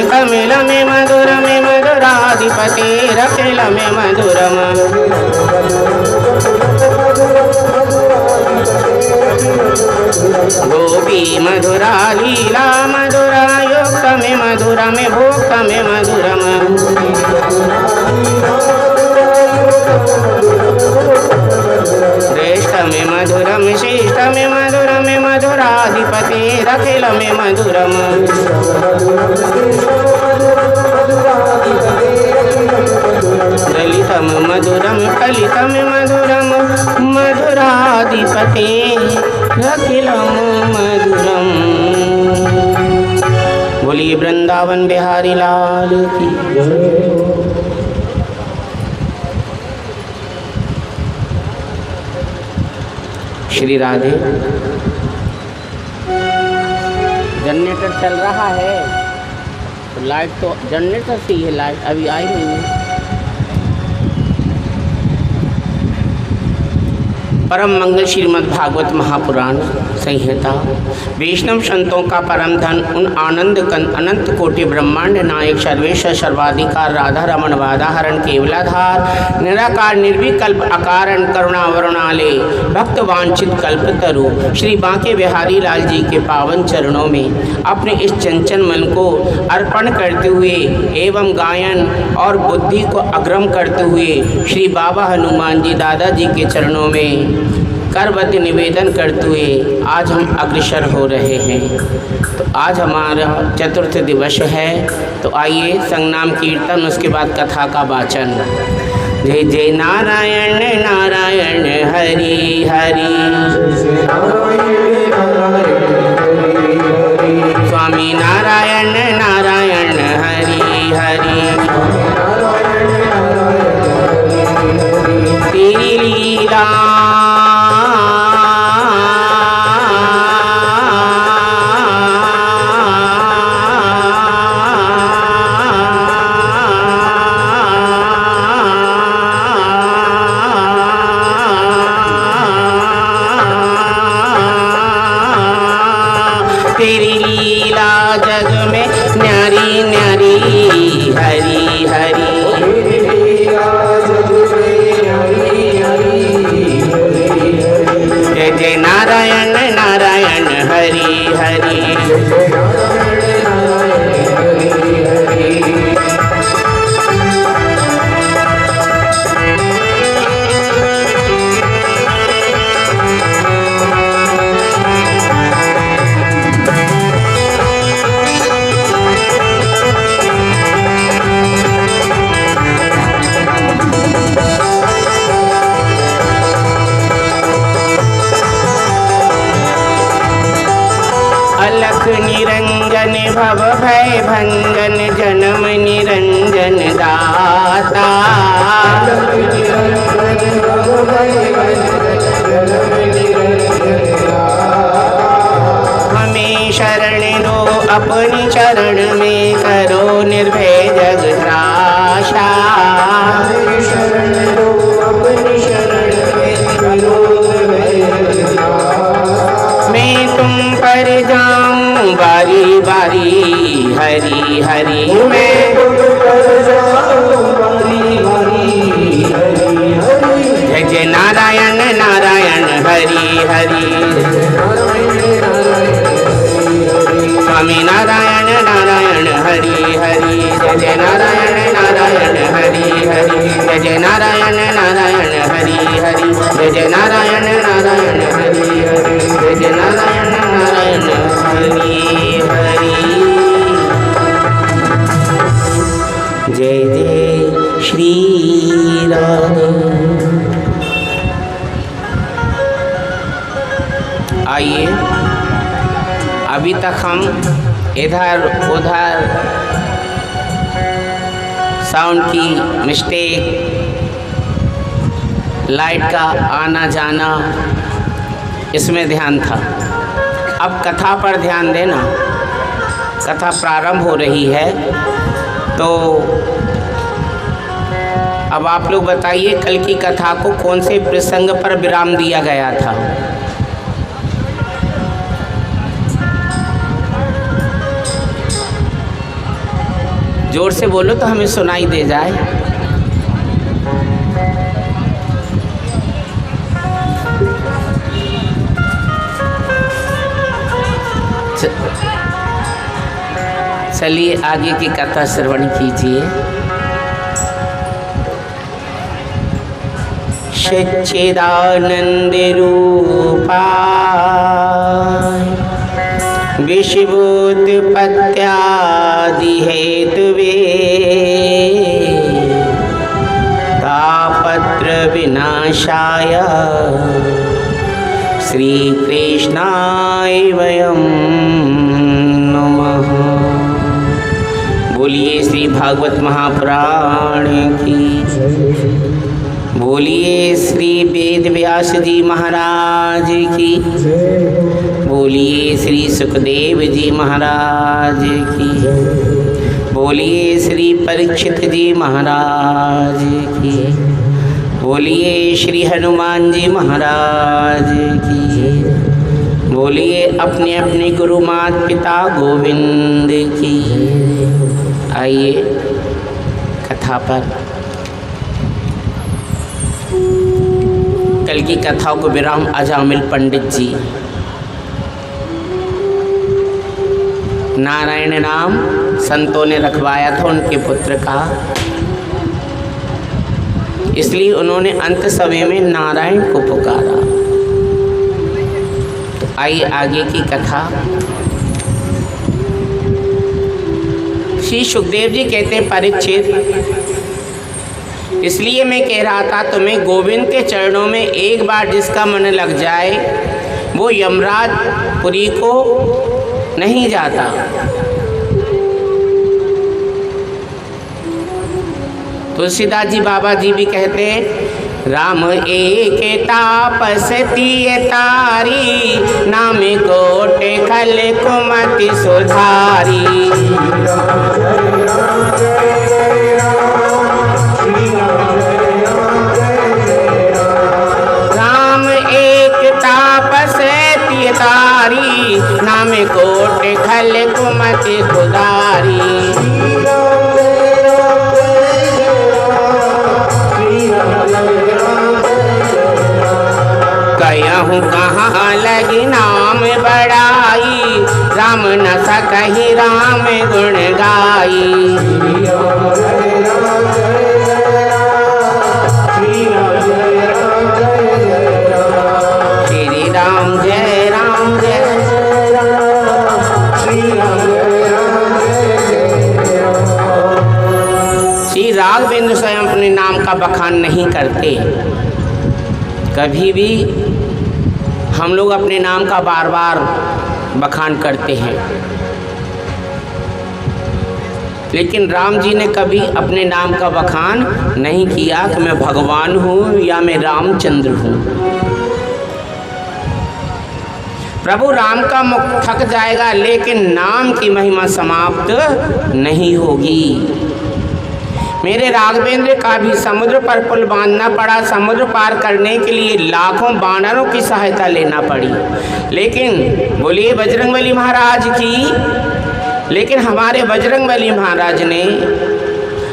Camille में मधुर में मधुराधिपति रखिल में मधुरम गोपी मधुरा लीला मधुरा युक्त में मधुर में भोक्त में मधुरम श्रेष्ठ में मधुरम श्रेष्ठ में मधुर में मधुराधिपति रखिल में मधुरम ललितम मधुरम कलितम मधुरम मधुराधिपति रखिलम मधुरम। बोलिए वृंदावन बिहारी लाल की। श्री राधे। जनरेटर चल रहा है तो लाइट तो जनरेटर से ही है, लाइट अभी आई नहीं है। परम मंगल श्रीमद् भागवत महापुराण संहिता वैष्णव संतों का परम धन उन आनंद कंद अनंत कोटि ब्रह्मांड नायक सर्वेश्वर सर्वाधिकार राधा रमण वादाहरण केवलाधार निराकार निर्विकल्प अकारण करुणा वरुणाले भक्त वांछित कल्पतरु श्री बांके बिहारी लाल जी के पावन चरणों में अपने इस चंचल मन को अर्पण करते हुए एवं गायन और बुद्धि को अग्रम करते हुए श्री बाबा हनुमान जी दादाजी के चरणों में करवती निवेदन करते हुए आज हम अग्रसर हो रहे हैं। तो आज हमारा चतुर्थ दिवस है, तो आइए संगनाम कीर्तन उसके बाद कथा का वाचन। जय जय नारायण नारायण हरि हरि स्वामी नारायण नारायण हरि हरि तेरी लीला तेरी लीला जग में न्यारी न्यारी हरि हरि जय जय नारायण नारायण हरि हरि अलख निरंजन भव भय भंजन जन्म निरंजन दाता हमें शरण दो अपनी चरण में करो निर्भय जग त्रासा मैं तुम पर जाऊं बारी बारी हरि हरि मैं तुम पर जाऊं बारी बारी जय जय नारायण नारायण हरि हरि स्वामी नारायण नारायण हरि हरि जय जय नारायण नारायण हरि हरि जय जय नारायण नारायण हरि हरि जय जय नारायण नारायण हरि हरि जय जय नारायण नारायण हरि हरि जय जय श्री राधे। आइए अभी तक हम इधर उधर साउंड की मिस्टेक, लाइट का आना जाना, इसमें ध्यान था। अब कथा पर ध्यान देना। कथा प्रारंभ हो रही है, तो अब आप लोग बताइए कल की कथा को कौन से प्रसंग पर विराम दिया गया था। जोर से बोलो तो हमें सुनाई दे जाए। चलिए आगे की कथा श्रवण कीजिए। सच्चिदानंद रूपाय विश्वोत्पत्त्यादि हेतवे तापत्र विनाशाय श्री कृष्णाय वयं नमः। बोलिए श्री भागवत महापुराण की, बोलिए श्री वेद व्यास जी महाराज की, बोलिए श्री सुखदेव जी महाराज की, बोलिए श्री परीक्षित जी महाराज की, बोलिए श्री हनुमान जी महाराज की, बोलिए अपने अपने गुरु माता पिता गोविंद की। आइए कथा पर। कल की कथाओं को विराम अजामिल पंडित जी नारायण नाम संतों ने रखवाया था उनके पुत्र का, इसलिए उन्होंने अंत समय में नारायण को पुकारा। तो आइए आगे की कथा। श्री सुखदेव जी कहते हैं, परीक्षित, इसलिए मैं कह रहा था तुम्हें गोविंद के चरणों में एक बार जिसका मन लग जाए वो यमराज पुरी को नहीं जाता। तुलसीदास जी बाबा जी भी कहते हैं, राम एक तापसती तारी नाम कोटि खल कुमति सुधारी। राम एक तापसती तारी नाम कोटि खल कुमति सुधारी। कहूँ कहाँ लगी नाम बड़ाई राम न सकहि राम गुण गाई। श्री राम जय राम जय श्री राघवेंद्र स्वयं अपने नाम का बखान नहीं करते। कभी भी हम लोग अपने नाम का बार बार बखान करते हैं, लेकिन राम जी ने कभी अपने नाम का बखान नहीं किया कि मैं भगवान हूँ या मैं रामचंद्र हूँ। प्रभु राम का मुख थक जाएगा लेकिन नाम की महिमा समाप्त नहीं होगी। मेरे राघवेंद्र का भी समुद्र पर पुल बांधना पड़ा, समुद्र पार करने के लिए लाखों वानरों की सहायता लेना पड़ी, लेकिन बोलिए बजरंगबली महाराज की। लेकिन हमारे बजरंगबली महाराज ने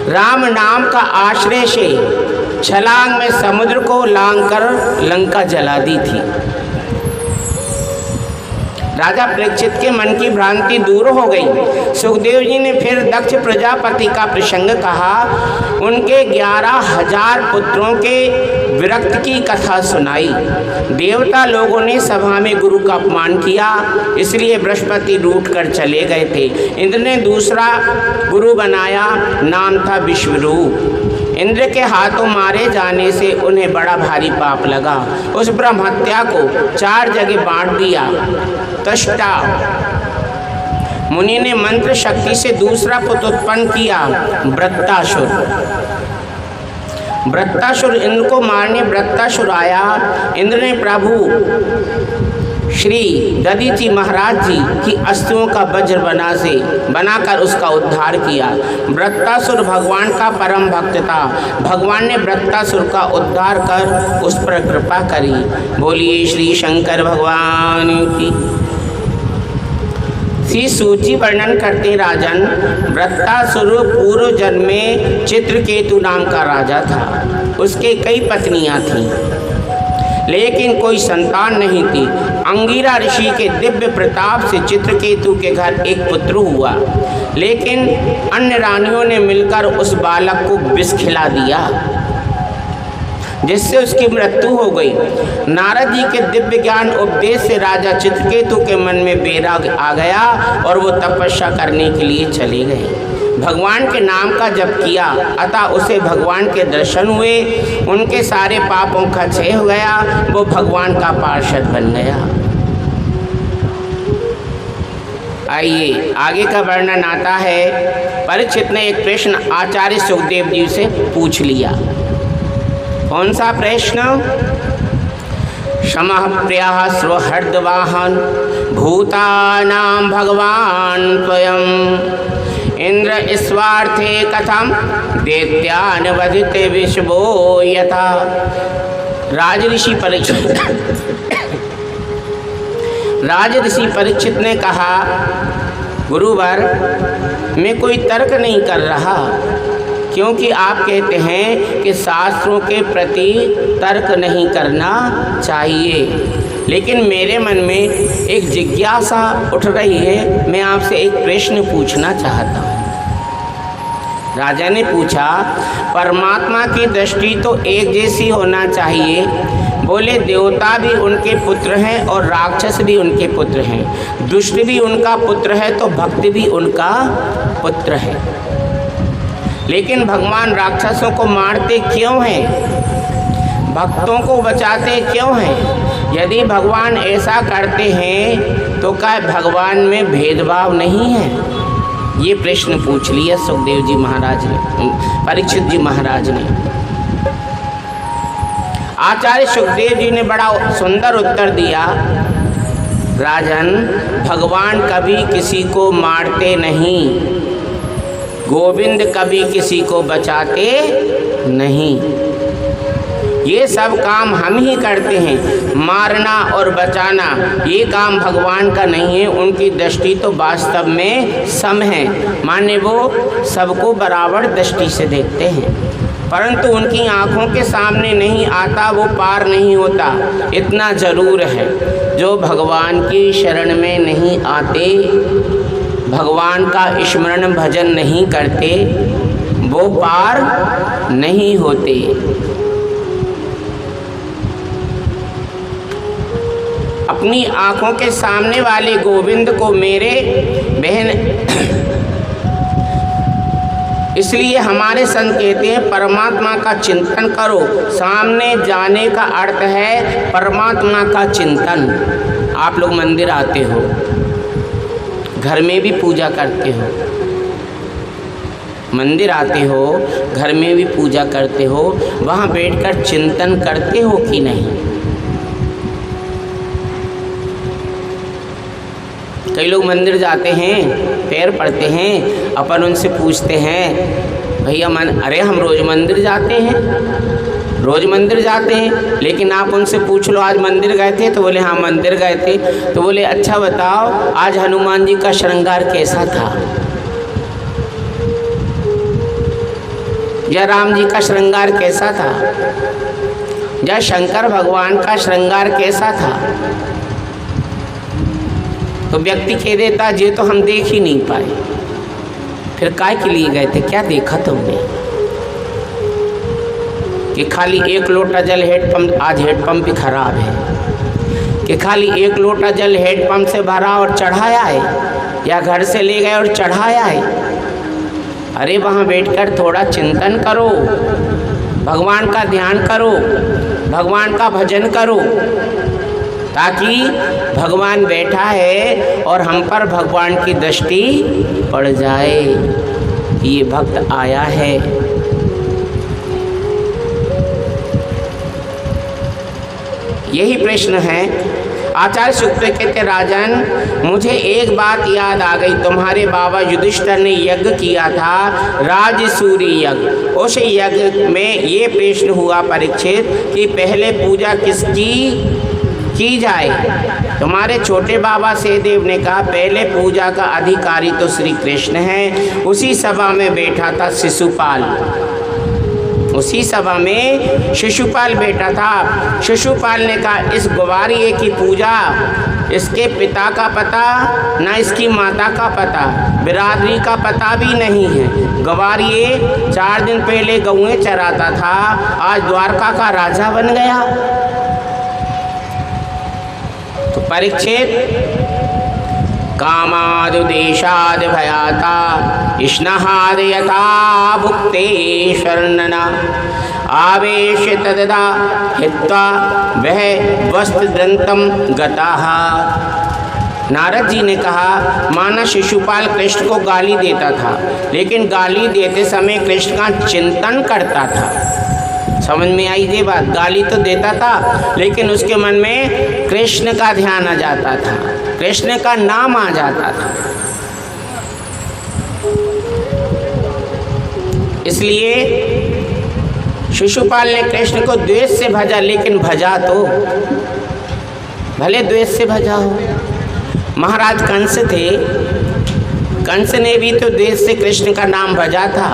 राम नाम का आश्रय से छलांग में समुद्र को लांघकर लंका जला दी थी। राजा परीक्षित के मन की भ्रांति दूर हो गई। सुखदेव जी ने फिर दक्ष प्रजापति का प्रसंग कहा, उनके 11,000 पुत्रों के विरक्त की कथा सुनाई। देवता लोगों ने सभा में गुरु का अपमान किया, इसलिए बृहस्पति रूठ कर चले गए थे। इंद्र ने दूसरा गुरु बनाया, नाम था विश्वरूप। इंद्र के हाथों मारे जाने से उन्हें बड़ा भारी पाप लगा। उस ब्रह्म हत्या को 4 जगह बांट दिया। त्वष्टा मुनि ने मंत्र शक्ति से दूसरा पुत्र उत्पन्न किया, वृत्तासुर। वृत्तासुर इंद्र को मारने वृत्तासुर आया। इंद्र ने प्रभु श्री दधीचि महाराज जी की अस्थियों का वज्र बनाकर उसका उद्धार किया। वृत्तासुर भगवान का परम भक्त था। भगवान ने वृत्तासुर का उद्धार कर उस पर कृपा करी। बोलिए श्री शंकर भगवान की। श्री सूची वर्णन करते राजन, वृत्तासुर पूर्व जन्म में चित्रकेतु नाम का राजा था। उसके कई पत्नियां थीं, लेकिन कोई संतान नहीं थी। अंगिरा ऋषि के दिव्य प्रताप से चित्रकेतु के घर एक पुत्र हुआ, लेकिन अन्य रानियों ने मिलकर उस बालक को विष खिला दिया, जिससे उसकी मृत्यु हो गई। नारद जी के दिव्य ज्ञान उपदेश से राजा चित्रकेतु के मन में वैराग्य आ गया और वो तपस्या करने के लिए चले गए। भगवान के नाम का जप किया, अतः उसे भगवान के दर्शन हुए। उनके सारे पापों का क्षय हो गया, वो भगवान का पार्षद बन गया। आइए आगे का वर्णन आता है। परीक्षित ने एक प्रश्न आचार्य सुखदेव जी से पूछ लिया। कौन सा प्रश्न? क्षमः प्रियः स्वहृदवाहन भूतानां भगवान स्वयं इंद्र स्वार्थे कथम दैत्यान् वधिते विश्वो यथा। राजऋषि परीक्षित ने कहा, गुरुवर, मैं कोई तर्क नहीं कर रहा, क्योंकि आप कहते हैं कि शास्त्रों के प्रति तर्क नहीं करना चाहिए। लेकिन मेरे मन में एक जिज्ञासा उठ रही है, मैं आपसे एक प्रश्न पूछना चाहता हूँ। राजा ने पूछा, परमात्मा की दृष्टि तो एक जैसी होना चाहिए। बोले, देवता भी उनके पुत्र हैं और राक्षस भी उनके पुत्र हैं। दुष्ट भी उनका पुत्र है तो भक्त भी उनका पुत्र है। लेकिन भगवान राक्षसों को मारते क्यों हैं? भक्तों को बचाते क्यों हैं? यदि भगवान ऐसा करते हैं तो क्या भगवान में भेदभाव नहीं है? ये प्रश्न पूछ लिया सुखदेव जी महाराज ने, परीक्षित जी महाराज ने। आचार्य सुखदेव जी ने बड़ा सुंदर उत्तर दिया। राजन, भगवान कभी किसी को मारते नहीं, गोविंद कभी किसी को बचाते नहीं। ये सब काम हम ही करते हैं। मारना और बचाना ये काम भगवान का नहीं है। उनकी दृष्टि तो वास्तव में सम है, माने वो सबको बराबर दृष्टि से देखते हैं, परंतु उनकी आँखों के सामने नहीं आता, वो पार नहीं होता। इतना जरूर है, जो भगवान की शरण में नहीं आते, भगवान का स्मरण भजन नहीं करते, वो पार नहीं होते। अपनी आँखों के सामने वाले गोविंद को मेरे बहन, इसलिए हमारे संत कहते हैं परमात्मा का चिंतन करो। सामने जाने का अर्थ है परमात्मा का चिंतन। आप लोग मंदिर आते हो, घर में भी पूजा करते हो, मंदिर आते हो, घर में भी पूजा करते हो, वहाँ बैठकर चिंतन करते हो कि नहीं? कई लोग मंदिर जाते हैं, पैर पड़ते हैं, अपन उनसे पूछते हैं, भैया अरे हम रोज़ मंदिर जाते हैं, रोज़ मंदिर जाते हैं। लेकिन आप उनसे पूछ लो, आज मंदिर गए थे? तो बोले हाँ मंदिर गए थे। तो बोले अच्छा बताओ, आज हनुमान जी का श्रृंगार कैसा था, या राम जी का श्रृंगार कैसा था, या शंकर भगवान का श्रृंगार कैसा था? तो व्यक्ति कह देता, ये तो हम देख ही नहीं पाए। फिर काय के लिए गए थे? क्या देखा तुमने? कि खाली एक लोटा जल हेडपंप, आज हेडपंप भी खराब है, कि खाली एक लोटा जल हेडपंप से भरा और चढ़ाया है, या घर से ले गए और चढ़ाया है? अरे वहाँ बैठकर थोड़ा चिंतन करो, भगवान का ध्यान करो, भगवान का भजन करो, ताकि भगवान बैठा है और हम पर भगवान की दृष्टि पड़ जाए, ये भक्त आया है। यही प्रश्न है। आचार्य सुखदेव कहते, राजन मुझे एक बात याद आ गई, तुम्हारे बाबा युधिष्ठिर ने यज्ञ किया था, राजसूरी यज्ञ। उस यज्ञ में ये प्रश्न हुआ परीक्षित कि पहले पूजा किसकी की जाए, तुम्हारे छोटे बाबा सहदेव ने कहा पहले पूजा का अधिकारी तो श्री कृष्ण है। उसी सभा में बैठा था शिशुपाल, उसी सभा में शिशुपाल बैठा था। शिशुपाल ने कहा इस ग्वारिये की पूजा इसके पिता का पता न इसकी माता का पता, बिरादरी का पता भी नहीं है। ग्वारिये 4 दिन पहले गौएं चराता था, आज द्वारका का राजा बन गया। तो परीक्षित कामादुदेशाद भयाता इष्णहाद यथा भुक्ते शरणना आवेश तददा हित्वा वह वस्त्रदंतम गताः। नारद जी ने कहा माना शिशुपाल कृष्ण को गाली देता था, लेकिन गाली देते समय कृष्ण का चिंतन करता था। समझ में आई ये बात? गाली तो देता था लेकिन उसके मन में कृष्ण का ध्यान आ जाता था, कृष्ण का नाम आ जाता था। इसलिए शिशुपाल ने कृष्ण को द्वेष से भजा, लेकिन भजा तो भले द्वेष से भजा हो। महाराज कंस थे, कंस ने भी तो द्वेष से कृष्ण का नाम भजा था।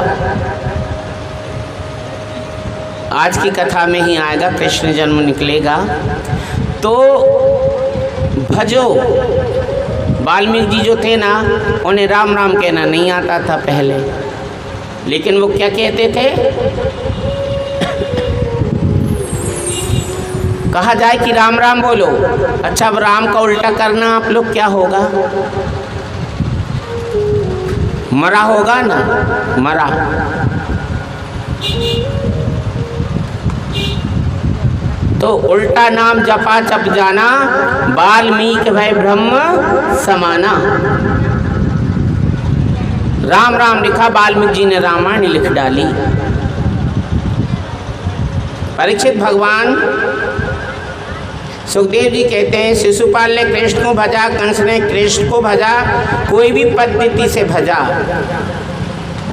आज की कथा में ही आएगा, कृष्ण जन्म निकलेगा तो भजो। वाल्मीकि जी जो थे ना, उन्हें राम राम कहना नहीं आता था पहले, लेकिन वो क्या कहते थे? कहा जाए कि राम राम बोलो। अच्छा, अब राम का उल्टा करना आप लोग क्या होगा? मरा होगा ना, मरा। तो उल्टा नाम जपा जप जाना, वाल्मीकि भय ब्रह्म समाना। राम राम लिखा, वाल्मीकि जी ने रामायण लिख डाली। परीक्षित भगवान सुखदेव जी कहते हैं शिशुपाल ने कृष्ण को भजा, कंस ने कृष्ण को भजा, कोई भी पद्धति से भजा,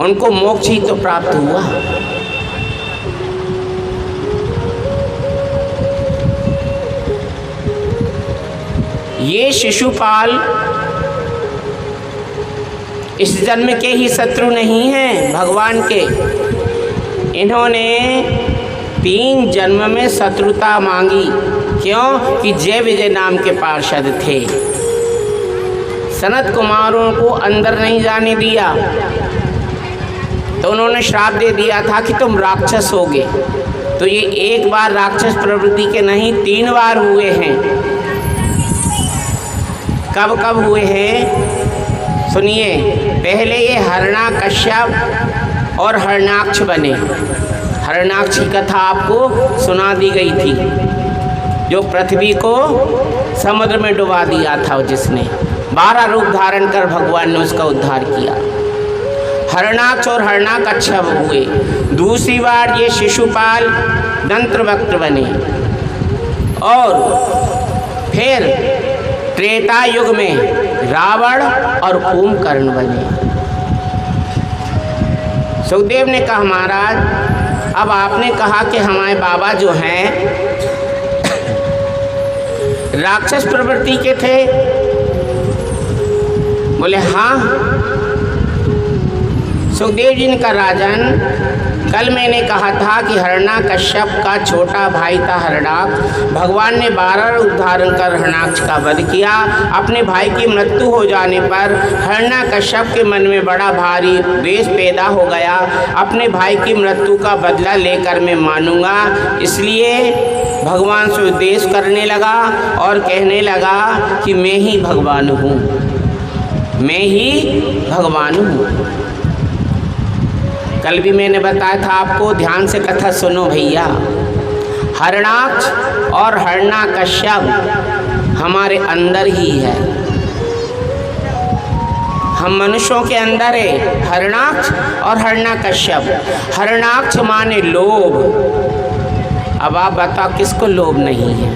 उनको मोक्ष ही तो प्राप्त हुआ। ये शिशुपाल इस जन्म के ही शत्रु नहीं हैं भगवान के। इन्होंने 3 जन्म में शत्रुता मांगी। क्यों? कि जय विजय नाम के पार्षद थे, सनत कुमारों को अंदर नहीं जाने दिया, तो उन्होंने श्राप दे दिया था कि तुम राक्षस होगे। तो ये एक बार राक्षस प्रवृत्ति के नहीं, 3 बार हुए हैं। कब कब हुए हैं सुनिए। पहले ये हरणाकश्यप और हरणाक्ष बने। हरणाक्ष की कथा आपको सुना दी गई थी, जो पृथ्वी को समुद्र में डुबा दिया था, जिसने 12 रूप धारण कर भगवान ने उसका उद्धार किया। हरणाक्ष और हरणाकश्यप हुए। दूसरी बार ये शिशुपाल दंत्रवक्त्र बने, और फिर त्रेता युग में रावण और कुंभकर्ण बने। सुखदेव ने कहा महाराज, अब आपने कहा कि हमारे बाबा जो हैं राक्षस प्रवृत्ति के थे। बोले हाँ। सुखदेव जी ने कहा राजन, कल मैंने कहा था कि हरणाकश्यप का छोटा भाई था हरणाक्ष। भगवान ने 12 रूप धारण कर हरणाक्ष का वध किया। अपने भाई की मृत्यु हो जाने पर हरणाकश्यप के मन में बड़ा भारी द्वेष पैदा हो गया। अपने भाई की मृत्यु का बदला लेकर मैं मानूंगा। इसलिए भगवान से द्वेष करने लगा और कहने लगा कि मैं ही भगवान हूँ, मैं ही भगवान हूँ। कल भी मैंने बताया था आपको, ध्यान से कथा सुनो भैया। हरणाक्ष और हरणाकश्यप हमारे अंदर ही है, हम मनुष्यों के अंदर है हरणाक्ष और हरणाकश्यप। हरणाक्ष माने लोभ। अब आप बताओ किसको लोभ नहीं है?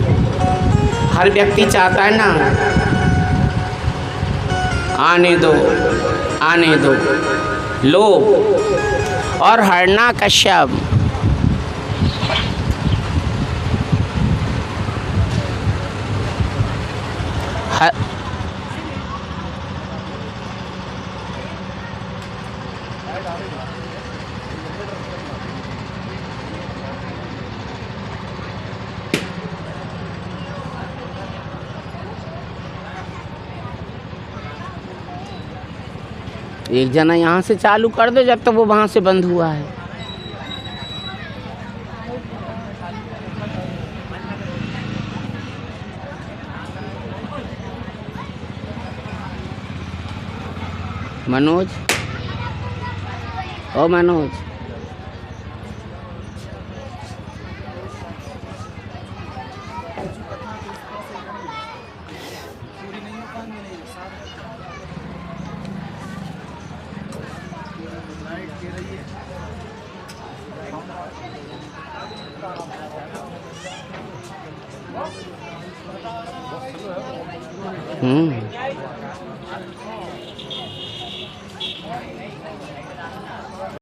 हर व्यक्ति चाहता है ना, आने दो आने दो, लोभ। और हरणाकश्यप एक जना यहाँ से चालू कर दो जब तक वो वहाँ से बंद हुआ है। मनोज, ओ मनोज,